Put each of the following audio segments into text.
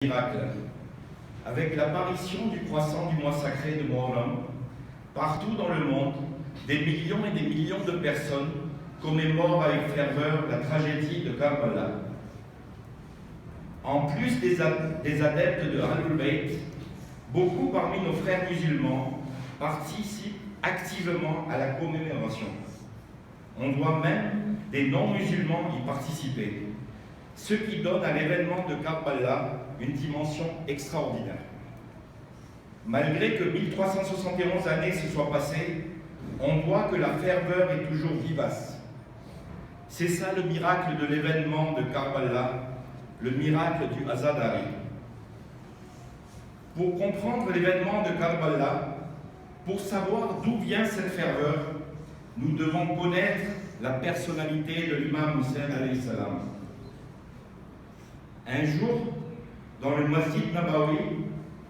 Miracle. Avec l'apparition du croissant du mois sacré de Muharram, partout dans le monde, des millions et des millions de personnes commémorent avec ferveur la tragédie de Karbala. En plus des adeptes de Ahlul Bayt, beaucoup parmi nos frères musulmans participent activement à la commémoration. On voit même des non-musulmans y participer, ce qui donne à l'événement de Karbala une dimension extraordinaire. Malgré que 1371 années se soient passées, on voit que la ferveur est toujours vivace. C'est ça le miracle de l'événement de Karbala, le miracle du Azadari. Pour comprendre l'événement de Karbala, pour savoir d'où vient cette ferveur, nous devons connaître la personnalité de l'imam Hussein alayhi salam. Un jour, dans le Masjid Nabawi,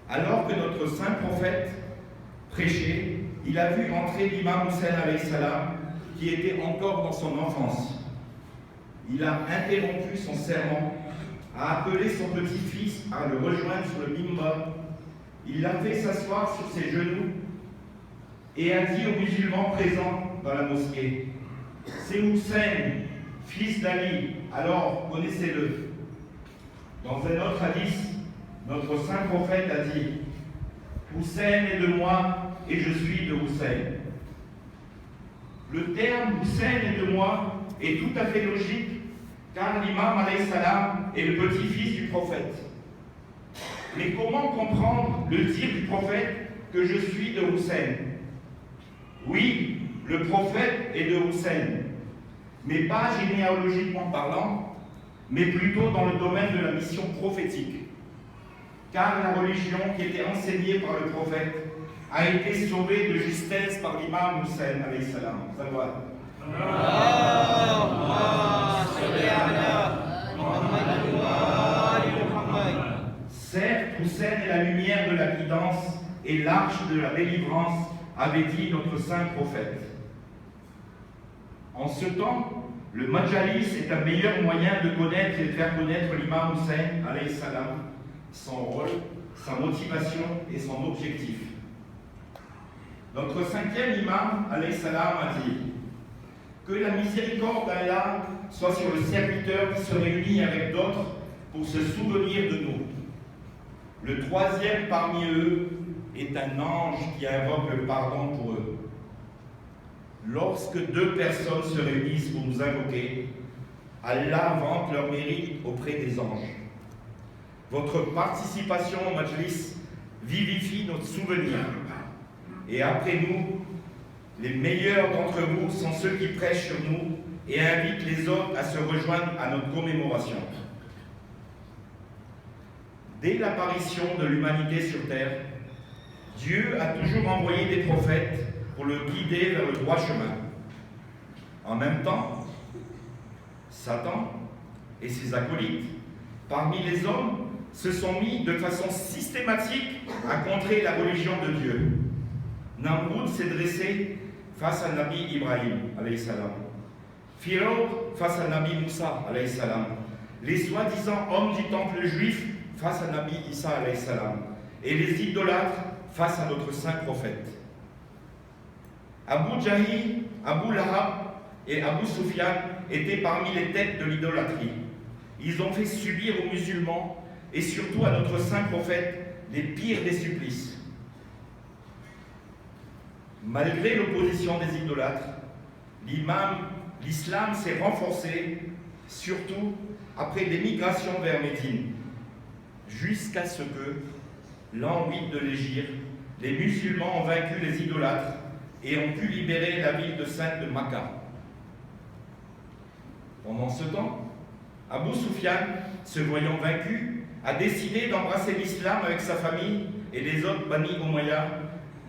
alors que notre saint prophète prêchait, il a vu entrer l'imam Hussein alayhi salam, qui était encore dans son enfance. Il a interrompu son sermon, a appelé son petit-fils à le rejoindre sur le mimbar. Il l'a fait s'asseoir sur ses genoux et a dit aux musulmans présents dans la mosquée: c'est Hussein, fils d'Ali, alors connaissez-le. Dans un autre hadith, notre saint prophète a dit: Hussein est de moi et je suis de Hussein. Le terme Hussein est de moi est tout à fait logique, car l'imam alayhi salam est le petit-fils du prophète. Mais comment comprendre le dire du prophète que je suis de Hussein? Oui, le prophète est de Hussein, mais pas généalogiquement parlant, mais plutôt dans le domaine de la mission prophétique. Car la religion qui était enseignée par le prophète a été sauvée de justesse par l'imam Hussein alayhi salam. Certes, Hussein est la lumière de la guidance et l'arche de la délivrance, avait dit notre saint prophète. En ce temps, le majalis est un meilleur moyen de connaître et de faire connaître l'imam Hussein alayhi salam, son rôle, sa motivation et son objectif. Notre cinquième imam alayhi salam a dit: que la miséricorde d'Allah soit sur le serviteur qui se réunit avec d'autres pour se souvenir de nous. Le troisième parmi eux est un ange qui invoque le pardon pour eux. Lorsque deux personnes se réunissent pour nous invoquer, Allah vante leur mérite auprès des anges. Votre participation au Majlis vivifie notre souvenir. Et après nous, les meilleurs d'entre vous sont ceux qui prêchent sur nous et invitent les autres à se rejoindre à notre commémoration. Dès l'apparition de l'humanité sur terre, Dieu a toujours envoyé des prophètes pour le guider vers le droit chemin. En même temps, Satan et ses acolytes, parmi les hommes, se sont mis de façon systématique à contrer la religion de Dieu. Namroud s'est dressé face à Nabi Ibrahim, alayhi salam. Pharaon face à Nabi Moussa, alayhi salam. Les soi-disant hommes du temple juif face à Nabi Isa, alayhi salam. Et les idolâtres face à notre saint prophète. Abu Jahil, Abu Lahab et Abu Sufyan étaient parmi les têtes de l'idolâtrie. Ils ont fait subir aux musulmans et surtout à notre saint prophète les pires des supplices. Malgré l'opposition des idolâtres, l'islam s'est renforcé, surtout après l'émigration vers Médine, jusqu'à ce que, l'an 8 de l'Hégire, les musulmans ont vaincu les idolâtres et ont pu libérer la ville de Sainte de Makkah. Pendant ce temps, Abu Sufyan, se voyant vaincu, a décidé d'embrasser l'islam avec sa famille et les autres Bani Umayya,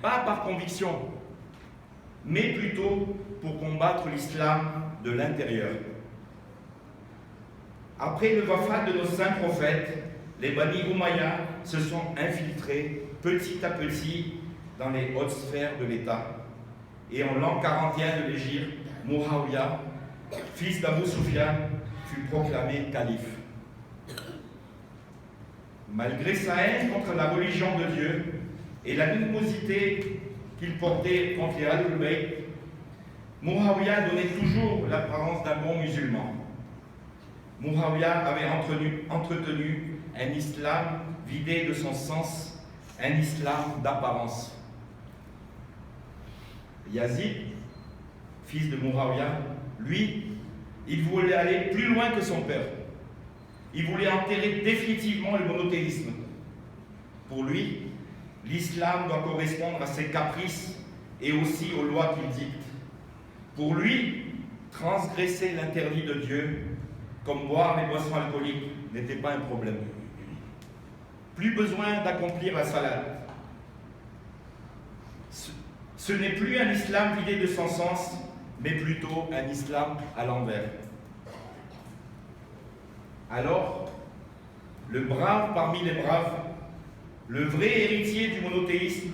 pas par conviction, mais plutôt pour combattre l'islam de l'intérieur. Après le wafat de nos saints prophètes, les Bani Umayya se sont infiltrés petit à petit dans les hautes sphères de l'État. Et en l'an 41 de l'Hégire, Muawiyah, fils d'Abu Sufyan, fut proclamé calife. Malgré sa haine contre la religion de Dieu et l'animosité qu'il portait contre les Ahlul-Bayt, Muawiyah donnait toujours l'apparence d'un bon musulman. Muawiyah avait entretenu un islam vidé de son sens, un islam d'apparence. Yazid, fils de Muawiyah, lui, il voulait aller plus loin que son père. Il voulait enterrer définitivement le monothéisme. Pour lui, l'islam doit correspondre à ses caprices et aussi aux lois qu'il dicte. Pour lui, transgresser l'interdit de Dieu, comme boire les boissons alcooliques, n'était pas un problème. Plus besoin d'accomplir la salade. Ce n'est plus un islam vidé de son sens, mais plutôt un islam à l'envers. Alors, le brave parmi les braves, le vrai héritier du monothéisme,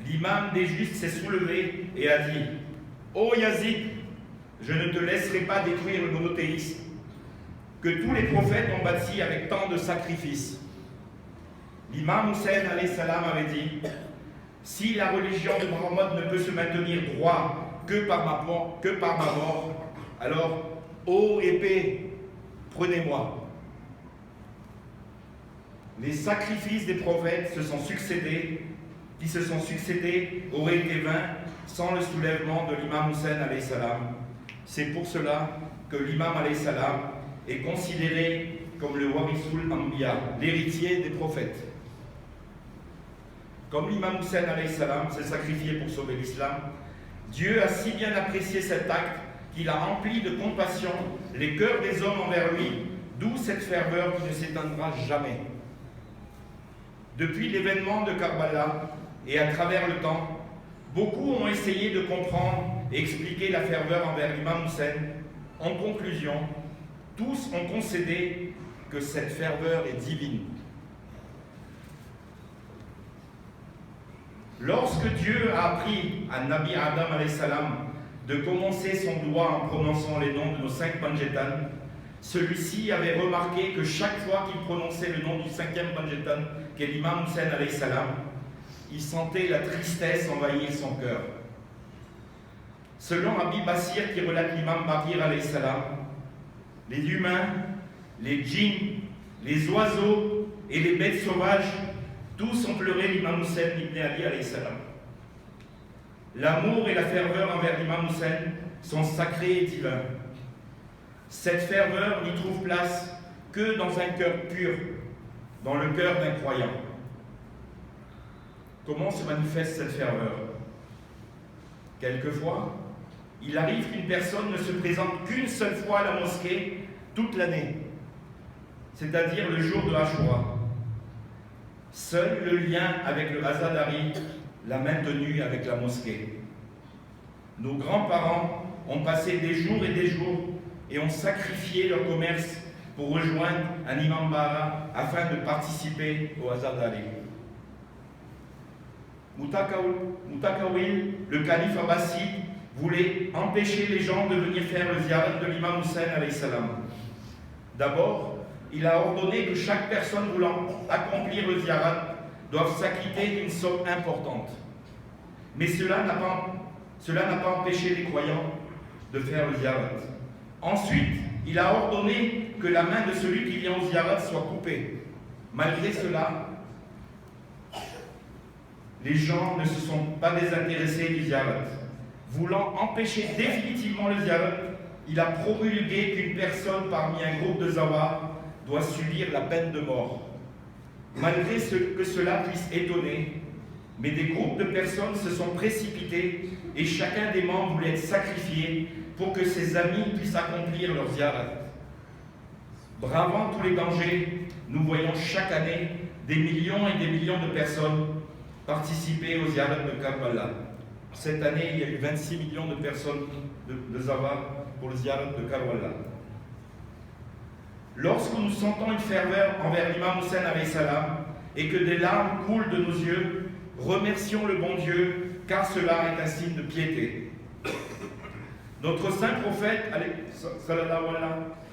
l'imam des justes s'est soulevé et a dit « Ô Yazid, je ne te laisserai pas détruire le monothéisme, que tous les prophètes ont bâti avec tant de sacrifices. » L'imam Hussein alayhi salam avait dit « Si la religion de Mohammed ne peut se maintenir droit que par ma mort, alors, ô épée, prenez-moi. » Les sacrifices des prophètes qui se sont succédés auraient été vains sans le soulèvement de l'imam Hussein alayhi salam. C'est pour cela que l'imam alayhi salam est considéré comme le warisul anbiya, l'héritier des prophètes. Comme l'imam Hussein alayhi salam s'est sacrifié pour sauver l'islam, Dieu a si bien apprécié cet acte qu'il a empli de compassion les cœurs des hommes envers lui, d'où cette ferveur qui ne s'éteindra jamais. Depuis l'événement de Karbala et à travers le temps, beaucoup ont essayé de comprendre et expliquer la ferveur envers l'imam Hussein. En conclusion, tous ont concédé que cette ferveur est divine. Lorsque Dieu a appris à Nabi Adam alayhi salam de commencer son doigt en prononçant les noms de nos 5 Panjatan, celui-ci avait remarqué que chaque fois qu'il prononçait le nom du 5e Panjatan, qu'est l'imam Hussein alayhi salam, il sentait la tristesse envahir son cœur. Selon Abi Basir qui relate l'imam Bakir alayhi salam, les humains, les djinns, les oiseaux et les bêtes sauvages, tous ont pleuré l'imam Hussein ibn Ali alayhi salam. L'amour et la ferveur envers l'imam Hussein sont sacrés et divins. Cette ferveur n'y trouve place que dans un cœur pur, dans le cœur d'un croyant. Comment se manifeste cette ferveur? Quelquefois, il arrive qu'une personne ne se présente qu'une seule fois à la mosquée toute l'année, c'est-à-dire le jour de Ashura. Seul le lien avec le Azadari l'a maintenu avec la mosquée. Nos grands-parents ont passé des jours et ont sacrifié leur commerce pour rejoindre un imam Bara afin de participer au Azadari. Mutakawil, le calife abbasside, voulait empêcher les gens de venir faire le ziyarat de l'imam Hussein alayhi salam. D'abord, il a ordonné que chaque personne voulant accomplir le ziyarat doive s'acquitter d'une somme importante. Mais cela n'a pas empêché les croyants de faire le ziyarat. Ensuite, il a ordonné que la main de celui qui vient au ziyarat soit coupée. Malgré cela, les gens ne se sont pas désintéressés du ziyarat. Voulant empêcher définitivement le ziyarat, il a promulgué qu'une personne parmi un groupe de zawar doit subir la peine de mort. Malgré que cela puisse étonner, mais des groupes de personnes se sont précipités et chacun des membres voulait être sacrifié pour que ses amis puissent accomplir leur ziyarat. Bravant tous les dangers, nous voyons chaque année des millions et des millions de personnes participer au ziyarat de Karbala. Cette année, il y a eu 26 millions de personnes de zawar pour le ziyarat de Karbala. Lorsque nous sentons une ferveur envers l'imam Hussein alayhi salam et que des larmes coulent de nos yeux, remercions le bon Dieu, car cela est un signe de piété. Notre saint prophète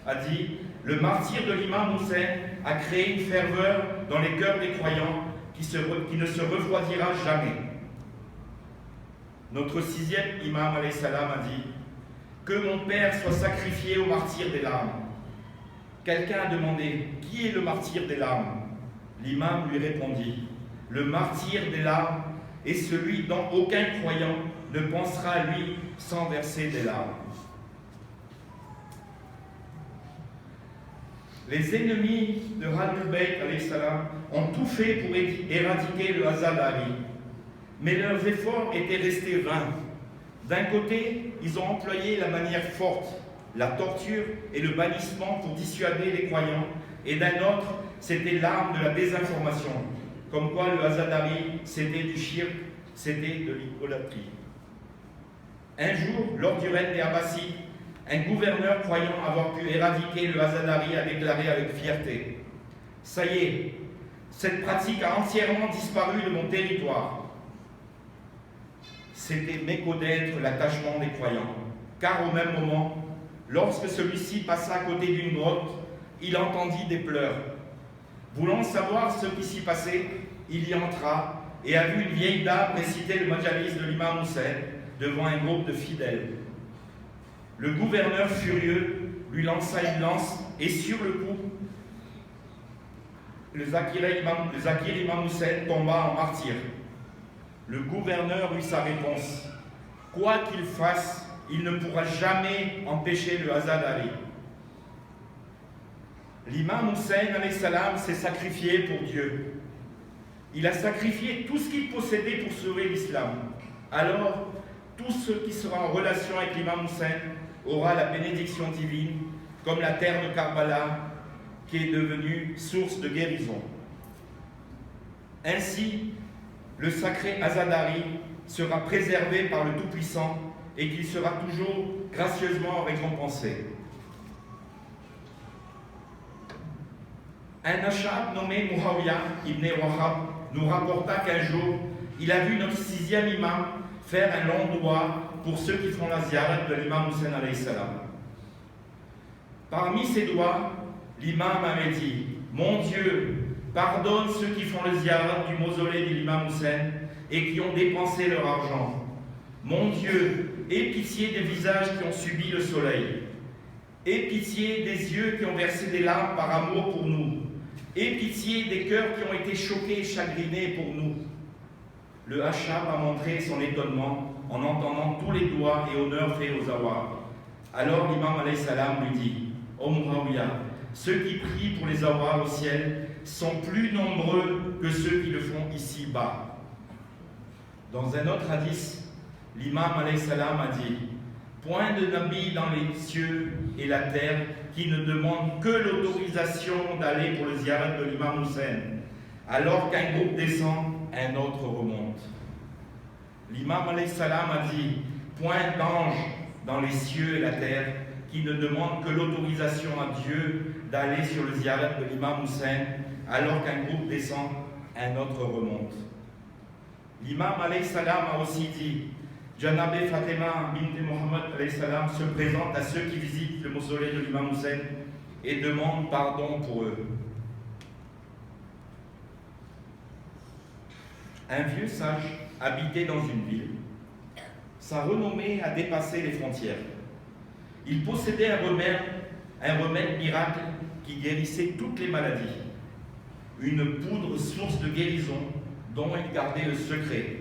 a dit le martyre de l'imam Hussein a créé une ferveur dans les cœurs des croyants qui ne se refroidira jamais. Notre sixième imam alayhi salam a dit « Que mon père soit sacrifié au martyr des larmes ». Quelqu'un a demandé « Qui est le martyr des larmes ?» L'imam lui répondit « Le martyr des larmes est celui dont aucun croyant ne pensera à lui sans verser des larmes. » Les ennemis de Ahlul Bayt alayhi salam ont tout fait pour éradiquer le Azadari, mais leurs efforts étaient restés vains. D'un côté, ils ont employé la manière forte, la torture et le bannissement pour dissuader les croyants, et d'un autre, c'était l'arme de la désinformation, comme quoi le Azadari, c'était du shirk, c'était de l'idolâtrie. Un jour, lors du règne des Abbasides, un gouverneur croyant avoir pu éradiquer le Azadari a déclaré avec fierté « Ça y est, cette pratique a entièrement disparu de mon territoire. » C'était méconnaître l'attachement des croyants, car au même moment, lorsque celui-ci passa à côté d'une grotte, il entendit des pleurs. Voulant savoir ce qui s'y passait, il y entra et a vu une vieille dame réciter le majalis de l'imam Hussein devant un groupe de fidèles. Le gouverneur furieux lui lança une lance et sur le coup, le Zakir imam Hussein tomba en martyr. Le gouverneur eut sa réponse. Quoi qu'il fasse, il ne pourra jamais empêcher le Azadari. L'imam Hussein alayhi salam s'est sacrifié pour Dieu. Il a sacrifié tout ce qu'il possédait pour sauver l'islam. Alors, tout ce qui sera en relation avec l'imam Hussein aura la bénédiction divine, comme la terre de Karbala, qui est devenue source de guérison. Ainsi, le sacré Azadari sera préservé par le Tout-Puissant et qu'il sera toujours gracieusement récompensé. Un Ashab nommé Muawiyah ibn Wahab nous rapporta qu'un jour, il a vu notre sixième imam faire un long doigt pour ceux qui font la ziyarat de l'imam Hussein alayhi salam. Parmi ces doigts, l'imam avait dit « Mon Dieu, pardonne ceux qui font le ziyarat du mausolée de l'imam Hussein et qui ont dépensé leur argent. Mon Dieu, aie pitié des visages qui ont subi le soleil. Aie pitié des yeux qui ont versé des larmes par amour pour nous. Aie pitié des cœurs qui ont été choqués et chagrinés pour nous. » Le Hachab a montré son étonnement en entendant tous les doigts et honneurs faits aux Awar. Alors l'imam alayhi salam lui dit « Ô Muawiyah, ceux qui prient pour les Awar au ciel sont plus nombreux que ceux qui le font ici-bas. » Dans un autre hadith, l'imam alayhi salam a dit « Point de nabi dans les cieux et la terre qui ne demande que l'autorisation d'aller pour le ziyarat de l'imam Hussein. Alors qu'un groupe descend, un autre remonte. » L'imam alayhi salam a dit « Point d'ange dans les cieux et la terre qui ne demande que l'autorisation à Dieu d'aller sur le ziyarat de l'imam Hussein. Alors qu'un groupe descend, un autre remonte. » L'imam alayhi salam a aussi dit « Janabé Fatima bint Muhammad alayhi salam se présente à ceux qui visitent le mausolée de l'imam Hussein et demande pardon pour eux. » Un vieux sage habitait dans une ville. Sa renommée a dépassé les frontières. Il possédait un remède miracle qui guérissait toutes les maladies. Une poudre source de guérison dont il gardait le secret.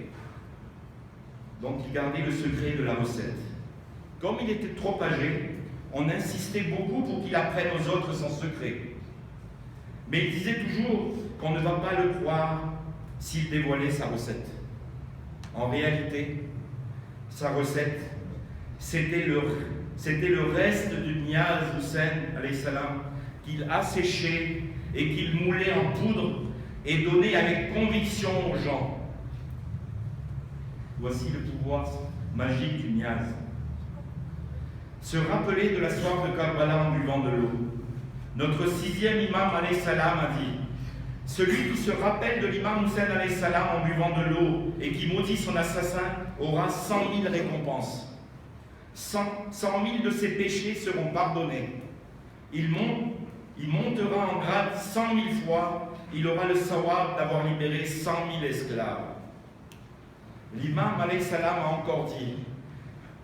Donc il gardait le secret de la recette. Comme il était trop âgé, on insistait beaucoup pour qu'il apprenne aux autres son secret. Mais il disait toujours qu'on ne va pas le croire s'il dévoilait sa recette. En réalité, sa recette, c'était le reste du niaz Hussein alayhi salam qu'il asséchait et qu'il moulait en poudre et donnait avec conviction aux gens. Voici le pouvoir magique du niaz. Se rappeler de la soif de Karbala en buvant de l'eau. Notre sixième imam alayhi salam a dit « Celui qui se rappelle de l'imam Hussein alayhi salam en buvant de l'eau et qui maudit son assassin aura 100 000 récompenses. 100 000 de ses péchés seront pardonnés. Il monte Il montera en grade 100 000 fois, il aura le savoir d'avoir libéré 100 000 esclaves. L'imam alayhi salam a encore dit,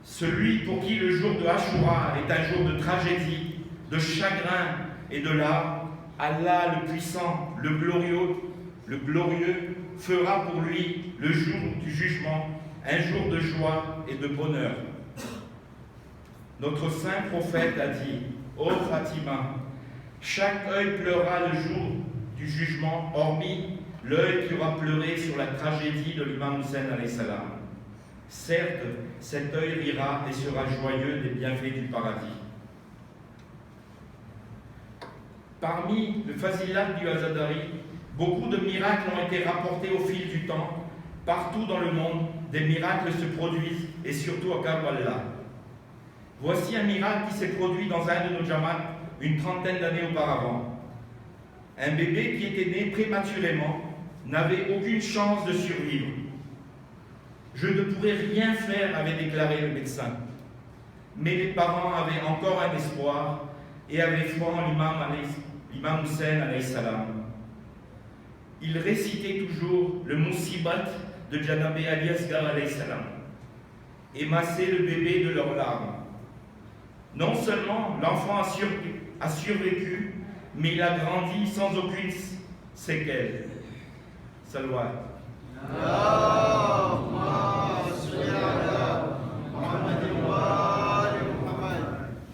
celui pour qui le jour de Ashura est un jour de tragédie, de chagrin et de larmes, Allah le puissant, le glorieux, fera pour lui le jour du jugement, un jour de joie et de bonheur. Notre saint prophète a dit, ô Fatima, chaque œil pleurera le jour du jugement, hormis l'œil qui aura pleuré sur la tragédie de l'imam Hussein alayhi salam. Certes, cet œil rira et sera joyeux des bienfaits du paradis. Parmi le fazilat du Azadari, beaucoup de miracles ont été rapportés au fil du temps. Partout dans le monde, des miracles se produisent, et surtout à Karbala. Voici un miracle qui s'est produit dans un de nos jamats une trentaine d'années auparavant. Un bébé qui était né prématurément n'avait aucune chance de survivre. Je ne pourrais rien faire, avait déclaré le médecin. Mais les parents avaient encore un espoir et avaient foi en l'imam Hussein alayhi salam. Il récitait toujours le Musibat de Janabé Ali Asghar alayhi salam et massait le bébé de leurs larmes. Non seulement l'enfant a survécu, mais il a grandi sans aucune séquelle. Salawat.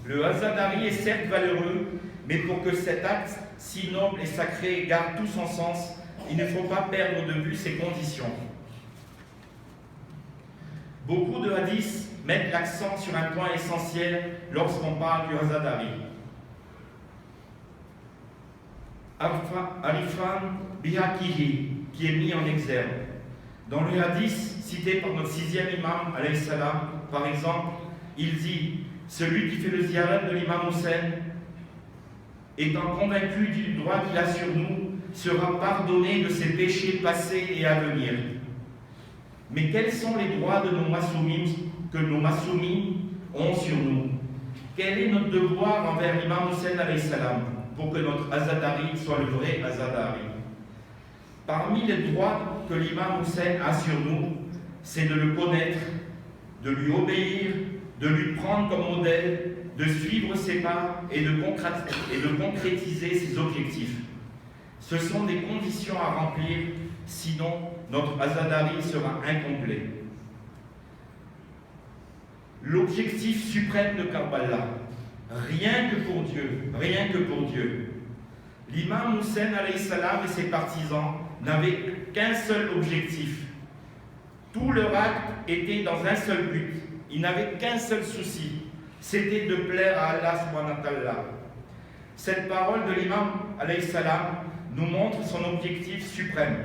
Le Azadari est certes valeureux, mais pour que cet acte si noble et sacré garde tout son sens, il ne faut pas perdre de vue ses conditions. Beaucoup de hadiths mettent l'accent sur un point essentiel lorsqu'on parle du Azadari. Arifan Bihakihi, qui est mis en exergue. Dans le hadith cité par notre sixième imam, alayhi salam, par exemple, il dit « Celui qui fait le ziyarat de l'imam Hussein, étant convaincu du droit qu'il a sur nous, sera pardonné de ses péchés passés et à venir. » Mais quels sont les droits de nos masoumis que nos masoumis ont sur nous? Quel est notre devoir envers l'imam Hussein alayhi salam pour que notre Azadari soit le vrai Azadari? Parmi les droits que l'imam Hussein a sur nous, c'est de le connaître, de lui obéir, de lui prendre comme modèle, de suivre ses pas et de concrétiser ses objectifs. Ce sont des conditions à remplir, sinon notre Azadari sera incomplet. L'objectif suprême de Karbala, rien que pour Dieu. L'imam Hussein alayhi salam et ses partisans n'avaient qu'un seul objectif. Tout leur acte était dans un seul but. Ils n'avaient qu'un seul souci, c'était de plaire à Allah subhanahu wa ta'ala. Cette parole de l'imam alayhi salam nous montre son objectif suprême.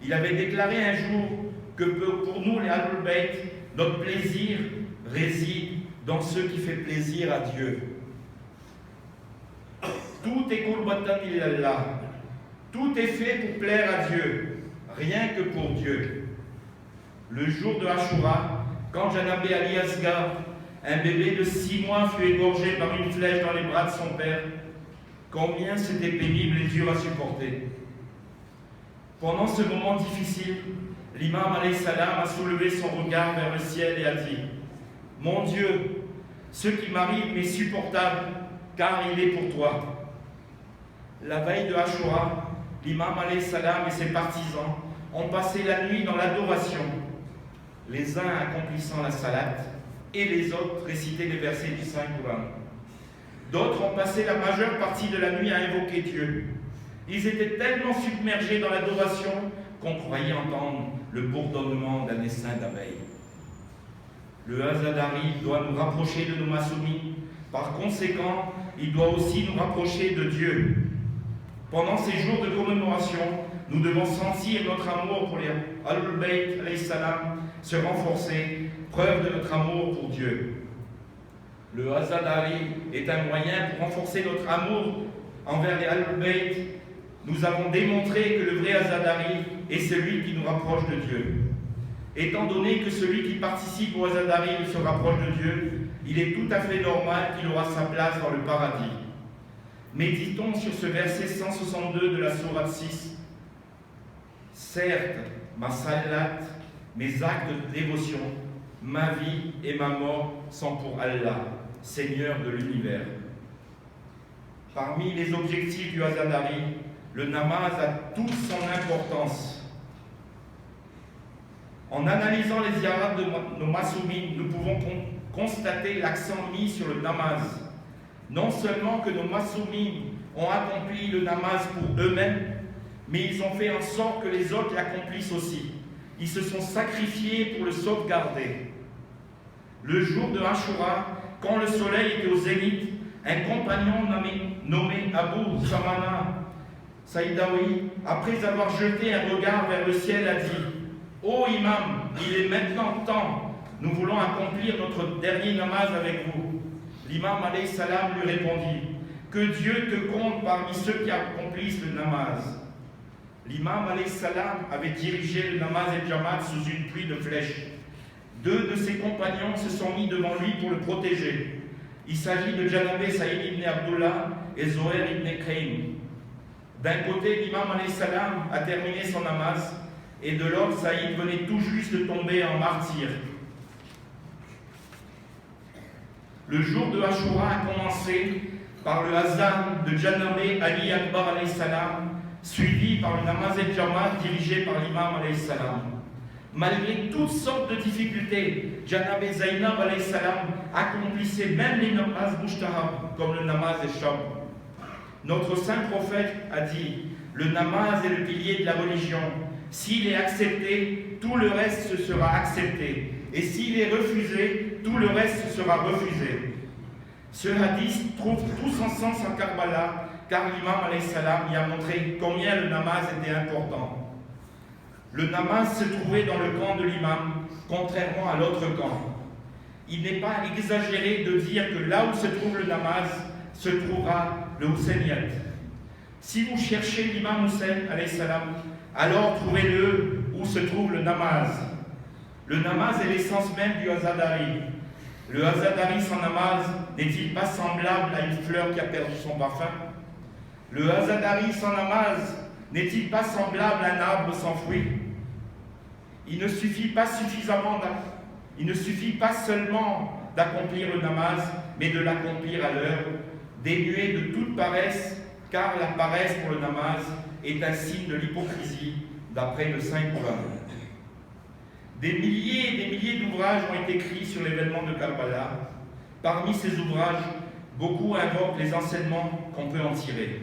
Il avait déclaré un jour que pour nous les Ahlul Bayt, notre plaisir réside dans ce qui fait plaisir à Dieu. Tout est qurbatan illallah. Tout est fait pour plaire à Dieu, rien que pour Dieu. Le jour de Ashura, quand Janabé Ali Asghar, un bébé de 6 mois, fut égorgé par une flèche dans les bras de son père, combien c'était pénible et dur à supporter. Pendant ce moment difficile, l'imam alayhi salam a soulevé son regard vers le ciel et a dit « Mon Dieu, ce qui m'arrive m'est supportable, car il est pour toi. » La veille de Ashura, l'imam alayhi salam et ses partisans ont passé la nuit dans l'adoration, les uns accomplissant la salat et les autres récitaient les versets du Saint-Coran. D'autres ont passé la majeure partie de la nuit à invoquer Dieu. Ils étaient tellement submergés dans l'adoration qu'on croyait entendre le bourdonnement d'un essaim d'abeilles. Le Azadari doit nous rapprocher de nos masoumis. Par conséquent, il doit aussi nous rapprocher de Dieu. Pendant ces jours de commémoration, nous devons sentir notre amour pour les Ahlul Bayt alayhi salam se renforcer, preuve de notre amour pour Dieu. Le Azadari est un moyen pour renforcer notre amour envers les Ahlul Bayt. Nous avons démontré que le vrai Azadari est celui qui nous rapproche de Dieu. Étant donné que celui qui participe au Azadari se rapproche de Dieu, il est tout à fait normal qu'il aura sa place dans le paradis. Méditons sur ce verset 162 de la sourate 6. Certes, ma salat, mes actes de dévotion, ma vie et ma mort sont pour Allah, Seigneur de l'univers. Parmi les objectifs du Azadari, le namaz a toute son importance. En analysant les ziyarats de nos Massoumines, nous pouvons constater l'accent mis sur le namaz. Non seulement que nos Massoumines ont accompli le namaz pour eux-mêmes, mais ils ont fait en sorte que les autres l'accomplissent aussi. Ils se sont sacrifiés pour le sauvegarder. Le jour de Ashura, quand le soleil était au zénith, un compagnon nommé Abu Samana Saïdawi, après avoir jeté un regard vers le ciel, a dit « Ô imam, il est maintenant temps, nous voulons accomplir notre dernier namaz avec vous. » L'imam alayhi salam lui répondit « Que Dieu te compte parmi ceux qui accomplissent le namaz. » L'imam alayhi salam avait dirigé le namaz et Jamaat sous une pluie de flèches. Deux de ses compagnons se sont mis devant lui pour le protéger. Il s'agit de Janabé Saïd ibn Abdullah et Zoher ibn Kraim. D'un côté, l'imam alayhi salam a terminé son namaz, et de l'autre, Saïd venait tout juste de tomber en martyr. Le jour de Ashura a commencé par le Hazan de Janabé Ali Akbar alayhi salam, suivi par le namaz et Jamaat dirigé par l'imam alayhi salam. Malgré toutes sortes de difficultés, Janabé Zainab alayhi salam accomplissait même les namaz mujtahab, comme le namaz et shab. Notre saint prophète a dit « Le namaz est le pilier de la religion. S'il est accepté, tout le reste sera accepté. Et s'il est refusé, tout le reste sera refusé. » Ce hadith trouve tout son sens en Karbala, car l'imam alayhi salam y a montré combien le namaz était important. Le namaz se trouvait dans le camp de l'imam, contrairement à l'autre camp. Il n'est pas exagéré de dire que là où se trouve le namaz, se trouvera le Husseyniyat. Si vous cherchez l'imam Hussein, alayhi salam, alors trouvez-le où se trouve le namaz. Le namaz est l'essence même du Azadari. Le Azadari sans namaz n'est-il pas semblable à une fleur qui a perdu son parfum? Le Azadari sans namaz n'est-il pas semblable à un arbre sans fruits? Il ne suffit pas seulement d'accomplir le namaz, mais de l'accomplir à l'heure, dénué de toute paresse, car la paresse pour le namaz est un signe de l'hypocrisie, d'après le Saint-Coran. Des milliers et des milliers d'ouvrages ont été écrits sur l'événement de Karbala. Parmi ces ouvrages, beaucoup invoquent les enseignements qu'on peut en tirer.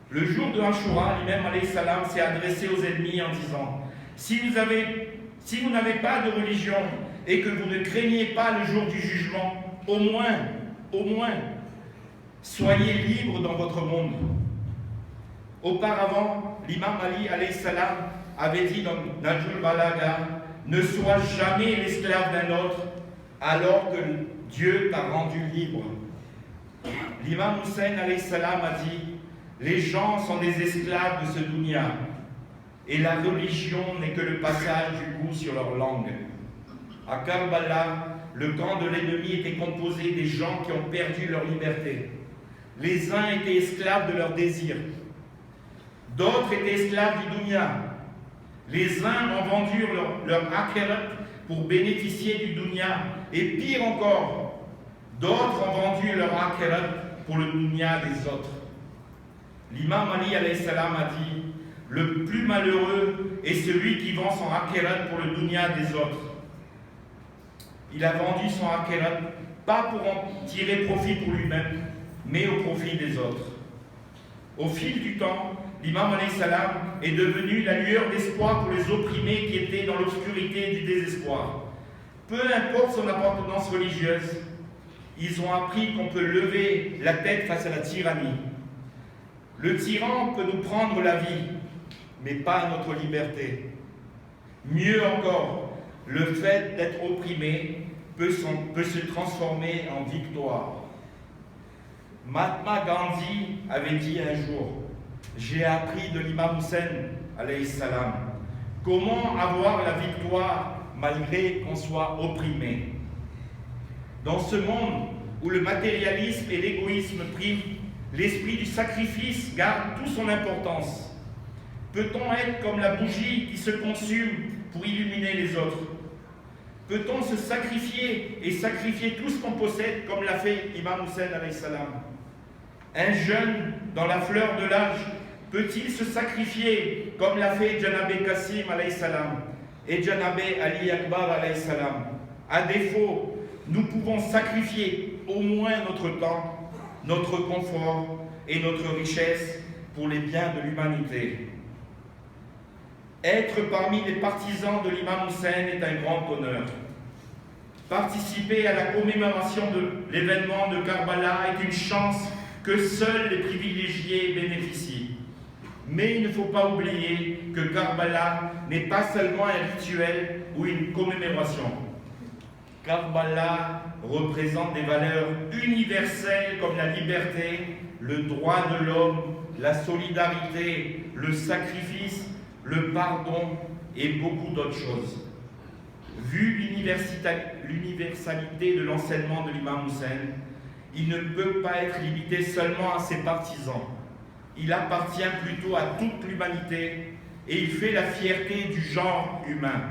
Le jour de Ashura, l'imam alayhi salam s'est adressé aux ennemis en disant « Si vous n'avez pas de religion et que vous ne craignez pas le jour du jugement, au moins, soyez libres dans votre monde. » Auparavant, l'imam Ali alayhi salam avait dit dans Najul Balaga « Ne sois jamais l'esclave d'un autre alors que Dieu t'a rendu libre. » L'imam Hussein alayhi salam a dit « Les gens sont des esclaves de ce dunya et la religion n'est que le passage du goût sur leur langue. » À Karbala, le camp de l'ennemi était composé des gens qui ont perdu leur liberté. Les uns étaient esclaves de leurs désirs. D'autres étaient esclaves du dunya. Les uns ont vendu leur akhirat pour bénéficier du dunya. Et pire encore, d'autres ont vendu leur akhirat pour le dunya des autres. L'imam Ali alayhi salam a dit « Le plus malheureux est celui qui vend son akhirat pour le dunya des autres. » Il a vendu son akhirat pas pour en tirer profit pour lui-même, mais au profit des autres. Au fil du temps, l'imam alayhi salam est devenu la lueur d'espoir pour les opprimés qui étaient dans l'obscurité et du désespoir. Peu importe son appartenance religieuse, ils ont appris qu'on peut lever la tête face à la tyrannie. Le tyran peut nous prendre la vie, mais pas notre liberté. Mieux encore, le fait d'être opprimé peut se transformer en victoire. Mahatma Gandhi avait dit un jour « J'ai appris de l'imam Hussein, alayhi salam, comment avoir la victoire malgré qu'on soit opprimé. Dans ce monde où le matérialisme et l'égoïsme priment, l'esprit du sacrifice garde toute son importance. Peut-on être comme la bougie qui se consume pour illuminer les autres? Peut-on se sacrifier et sacrifier tout ce qu'on possède comme l'a fait Imam Hussein alayhi salam? Un jeune dans la fleur de l'âge peut-il se sacrifier comme l'a fait Janabé Kassim alayhi salam et Janabé Ali Akbar alayhi salam? À défaut, nous pouvons sacrifier au moins notre temps, notre confort et notre richesse pour les biens de l'humanité. Être parmi les partisans de l'imam Hussein est un grand honneur. Participer à la commémoration de l'événement de Karbala est une chance que seuls les privilégiés bénéficient. Mais il ne faut pas oublier que Karbala n'est pas seulement un rituel ou une commémoration. Karbala représente des valeurs universelles comme la liberté, le droit de l'homme, la solidarité, le sacrifice, le pardon et beaucoup d'autres choses. Vu l'universalité de l'enseignement de l'imam Hussein, il ne peut pas être limité seulement à ses partisans. Il appartient plutôt à toute l'humanité et il fait la fierté du genre humain.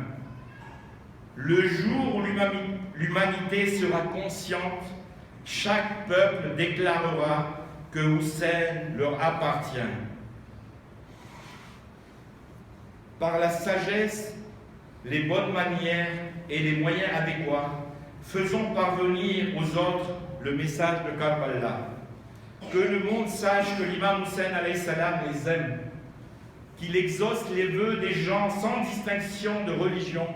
Le jour où l'humanité sera consciente, chaque peuple déclarera que Hussein leur appartient. Par la sagesse, les bonnes manières et les moyens adéquats, faisons parvenir aux autres le message de Karbala. Que le monde sache que l'imam Hussein alayhi salam les aime, qu'il exauce les vœux des gens sans distinction de religion,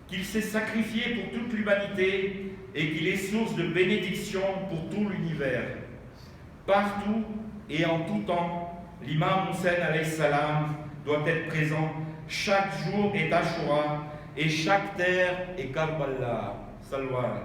qu'il s'est sacrifié pour toute l'humanité et qu'il est source de bénédiction pour tout l'univers. Partout et en tout temps, l'imam Hussein alayhi salam doit être présent. Chaque jour est Ashura et chaque terre est Karbala. Salwa.